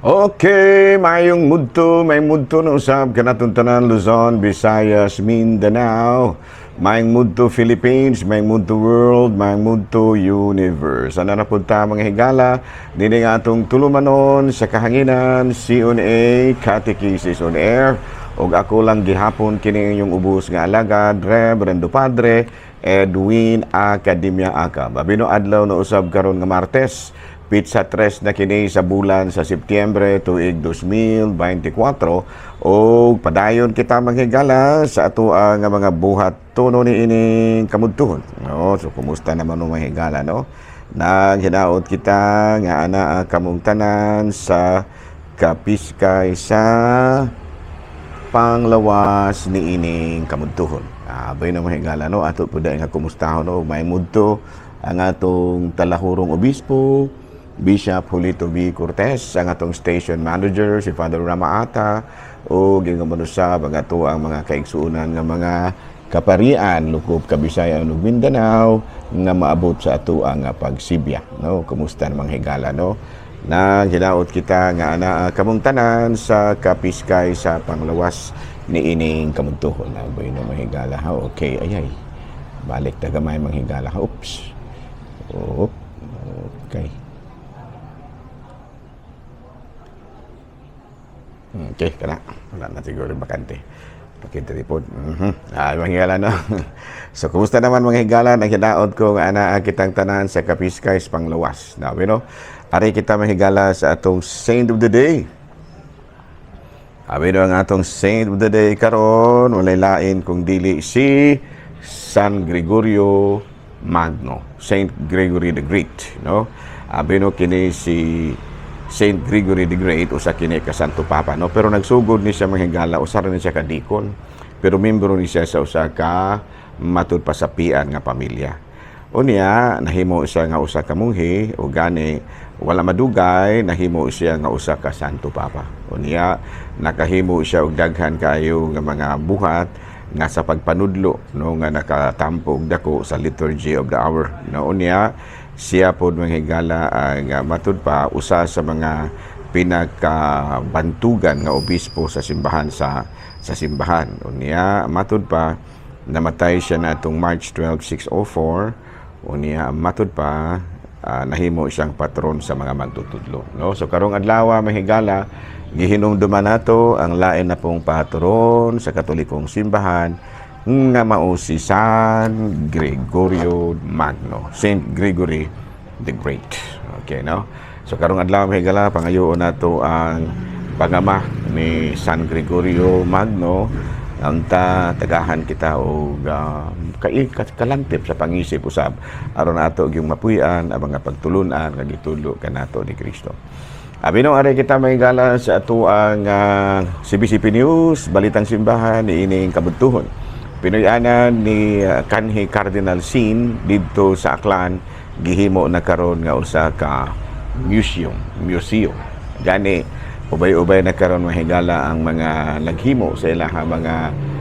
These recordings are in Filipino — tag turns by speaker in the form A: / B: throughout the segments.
A: Okay, may mudto na usab kanatong tanan Luzon, Visayas, Mindanao. May mudto Philippines, may mudto world, may mudto universe. Ano na punta mga higala, dini nga atong tulumanon sa kahanginan, CONA, Catechesis on Air. Og ako lang gihapon kini inyong ubos nga alagad, Reverendo Padre Edwin Academia Acab. Abino adlaw na usab karon nga Martes, Pizza 3 na kini sa bulan sa Setyembre tuig 2024 o padayon kita manghigala sa ato nga mga buhat tuno ni ining kamudtuhon. No, so kumusta naman ang manghigala no? Naghinaot kita nga ana kamong tanan sa kapiskay sa panglawas ni ining kamudtuhon. Abay na manghigala no, ato pud nga kumustahon no, may mudto ang atong talahurong obispo Bishop Julito V. Cortez, ang atong station manager, si Father Rama Ata, o gingamanusab ang ato ang mga kaigsuunan ng mga kaparian, Lukop, Kabisayan, ug Mindanao, nga maabot sa ato ang pagsibya. No? Kumusta namang higala, no? Na hinaot kita nga ana kamong tanan sa kapiskay sa panglawas ni ining kamudtuhon. Abay na mahigala ha. Okay, ayay. Balik ta gamay manghigala ha. Oops. Okay. Okay, kana. Wala na siguro bakante. Pakita tipod. Manghigala no. So, kumusta naman mga higala? Naghinaot ko nga ana kitang tanan sa kapiskay sa panglawas. Now, you know, ari kita mahigala sa atong Saint of the Day. Abi ang atong Saint of the Day karon, walay lain kung dili si San Gregorio Magno, Saint Gregory the Great, no? Abi kini si Saint Gregory the Great usa kini ka Santo Papa, no? Pero nagsugod ni siya manghigala, usa rin siya ka deacon, pero membro ni siya sa usa ka matud pasapian nga pamilya. Unya nahimo siya nga usa ka munghi o gani wala madugay nahimo siya nga usa ka Santo Papa. Unya nakahimo siya og daghan kayo nga mga buhat nga sa pagpanudlo no nga nakatampo og dako sa Liturgy of the Hour. No, unya siya pod manghigala nga matud pa usa sa mga pinakabantugan nga obispo sa simbahan sa simbahan. Unya matud pa namatay siya natong March 12, 604. Unya matud pa nahimo siyang patron sa mga magtutudlo, no? So karong adlaw mahigala gihinumduman nato ang lain na pong patron sa Katolikong simbahan nga mao si San Gregorio Magno, Saint Gregory the Great. Okay, no? So karong adlaw mahigala pangayoon nato ang pangama ni San Gregorio Magno ang tagahan kita og kalangtip sa pangisip usab aron ato yung mapuy-an ang mga pagtulunan nga gitulo kanato ni Kristo. Abi no are kita mahigala sa ato ang CBCP News, Balitang Simbahan ni ining kabudtuhon. Pinuy-anan ni kanhi Cardinal Sin didto sa Aklan gihimo na karon nga usa ka museum. Gani ubay-ubay na karon mahigala ang mga naghimo sa ilaha mga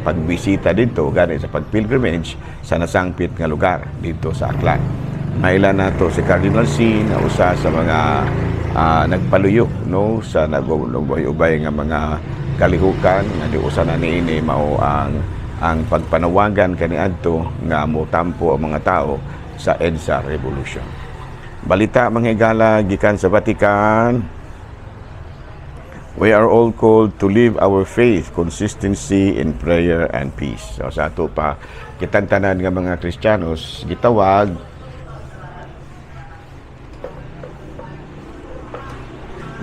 A: pagbisita dito gani sa pagpilgrimage sa nasangpit nga lugar dito sa Aklan. Mailan nato si Cardinal Sin na usa sa mga nagpaluyo no sa nagubay-ubay nga mga kalihukan nga di usa na niini mao ang pagpanawagan kaniadto nga motampo ang mga tao sa EDSA Revolution. Balita manghigala gikan sa Vatican. We are all called to live our faith, consistency in prayer and peace. So sa ato pa kitang tanan nga mga Kristiyanos gitawag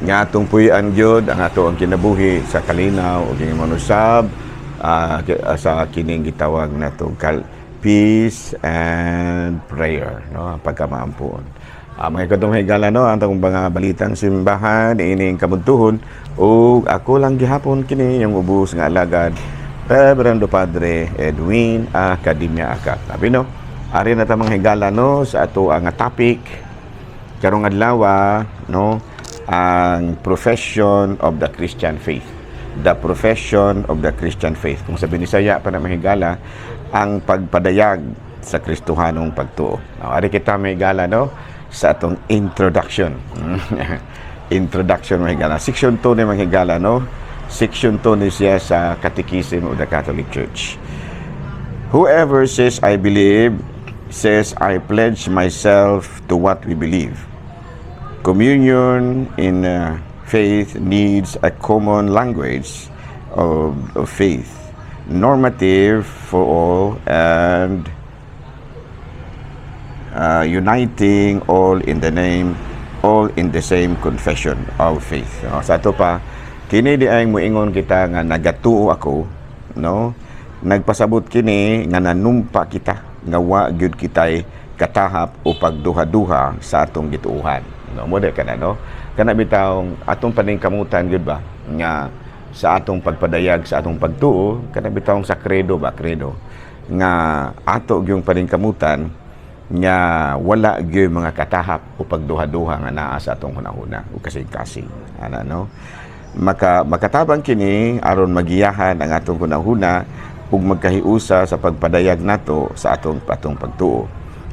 A: nga atong puy-an gyud ang ato ang kinabuhi sa kalinaw ug gimanusab sa kining gitawag nato peace and prayer, no? Pagkamaampon. Mga kadtong higala no ang atong mga balitang simbahan ining kamudtuhon ug ako lang gihapon kini yung ubos nga alagad Reverendo Padre Edwin Academia Acab. Abi no, ari na ta mga higala no sa ato ang topic karong adlaw no ang profession of the Christian faith. The profession of the Christian faith. Kung sabi ni Saya pa na mahigala, ang pagpadayag sa Kristohanong pagtuo. Ari kita mahigala no sa atong introduction. introduction mga higala. Section 2 ni mga higala, no? Section 2 ni siya sa Catechism of the Catholic Church. Whoever says I believe says I pledge myself to what we believe. Communion in faith needs a common language of faith, normative for all and uniting all in the same confession of faith. Sa ato pa, kini di ay moingon kita nga nagatuo ako, no? Nagpasabot kini nga nanumpa kita nga wa gyud kitay katahap o pagduha-duha sa atong gituuhan. No, mo ka na, no? Kana bitawng atong paningkamutan gyud ba nga sa atong pagpadayag sa atong pagtuo, kana bitawng sa credo ba, credo nga ato gyung paningkamutan nga wala gyud mga katahap o pagduha-duha nga naa sa atong hunahuna o kasing-kasing. Ana, no? Makatabang kini aron magiyahan ang atong hunahuna ug magkahiusa sa pagpadayag nato sa atong pagtuo.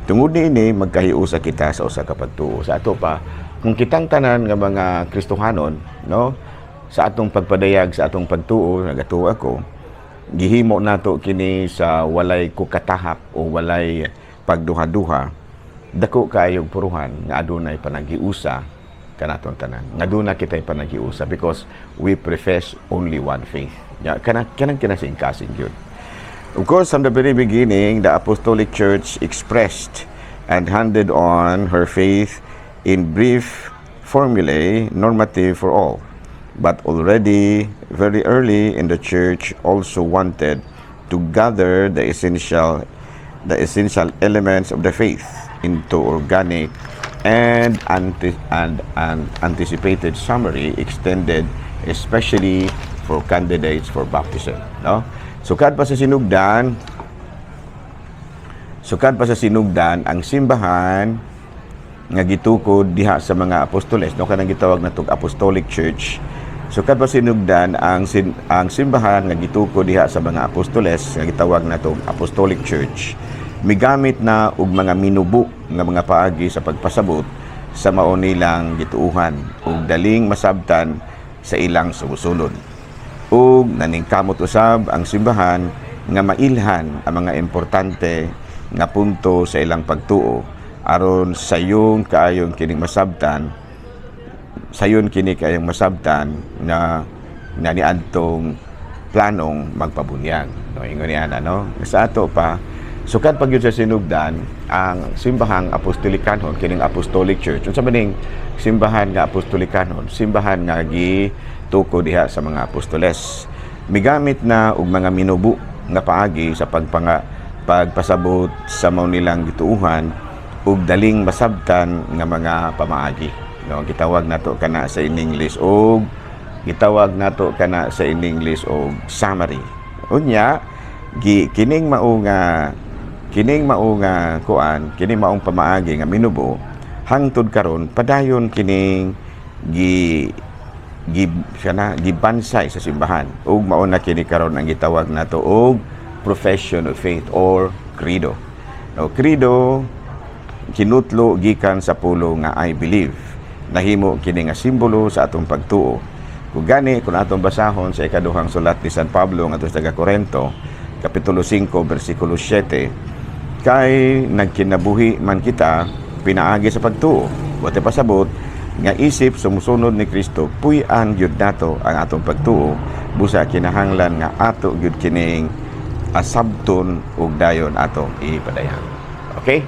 A: Tungod niini magkahiusa kita sa usa ka pagtuo. Sa ato pa kung kitang tanan nga mga Kristohanon, no, sa atong pagpadayag sa atong pagtuo, nagatuo ako, gihimo nato kini sa walay kukatahap o walay pagduha-duha, dako kayong puruhan nga adunay panagiusa kanaton tanan. Nga aduna kitay panagiusa because we profess only one faith. Kanang kinasing-kasing yun. Of course, from the very beginning, the Apostolic Church expressed and handed on her faith in brief formulae, normative for all. But already, very early in the Church, also wanted to gather the essential elements of the faith into organic and anticipated summary extended especially for candidates for baptism, no? Sukad pa sa sinugdan ang simbahan nga gitukod diha sa mga apostoles, no, kanang gitawag natong Apostolic Church. Sukad pa sinugdan ang simbahan nga gitukod diha sa mga apostoles nga gitawag natong Apostolic Church. Migamit na og mga minubo nga mga paagi sa pagpasabot sa mao nilang gituuhan ug daling masabtan sa ilang sumusunod. Ug naningkamot usab ang simbahan nga mailhan ang mga importante nga punto sa ilang pagtuo aron sayon kini kayong masabtan na niadtong planong magpabunyag, no, ingon niya, no? Sa ato pa sukad pa gyud sa sinugdan ang simbahang apostolikanon kining Apostolic Church. Unsa maning simbahan nga apostolikanon? Simbahan nga gituko diha sa mga apostoles. Migamit na og mga minubo nga paagi sa pagpasabot sa mao nilang gituuhan ug daling masabtan nga mga pamaagi. No, gitawag nato kana sa English og summary. Unya kining maong pamaagi nga minubo hangtod karon padayon kining gibansay sa simbahan ug mao na kini karon ang gitawag nato og profession of faith or credo. No, credo kinutlo gikan sa pulo nga I believe. Nahimo kini nga simbolo sa atong pagtuo. Kung atong basahon sa ikaduhang sulat ni San Pablo ngadto sa Corinto, kapitulo 5 bersikulo 7, kay nagkinabuhi man kita pinaagi sa pagtuo. Buti pasabot nga isip sumusunod ni Kristo, puy-an gyud nato ang atong pagtuo, busa kinahanglan nga ato gyud kining asabton ug dayon atong ipadayan. Okay?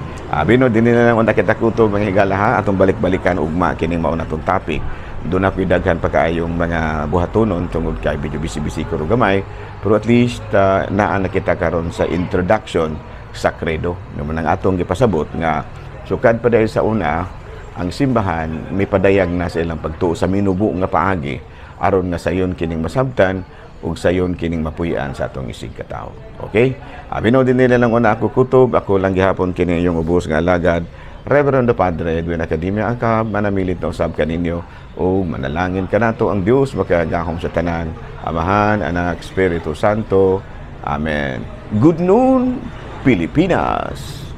A: Bino din nila lang unta kita kuto mga higala ha, atong balik-balikan ugma kining mao natong topic. Doon na daghan pa kaayong mga buhatonon tungod kay medyo bisi-bisi ko gamay, pero at least naa na kita karon sa introduction sa credo. Naman ang atong gipasabot nga sukad pa dahil sa una, ang simbahan may padayag na sa ilang pagtuo sa minubo nga paagi aron na sayon kining masabtan ug sayon kining mapuy-an sa atong isig katawo. Okay? Bino din nila lang una ako kutob, ako lang gihapon kini yung ubos nga alagad, Reverendo Padre Edwin Academia Akab, manamilit na usab kaninyo o manalangin ka nato ang Dios makagahom sa tanan, Amahan, Anak, Espiritu Santo. Amen. Good noon, Pilipinas!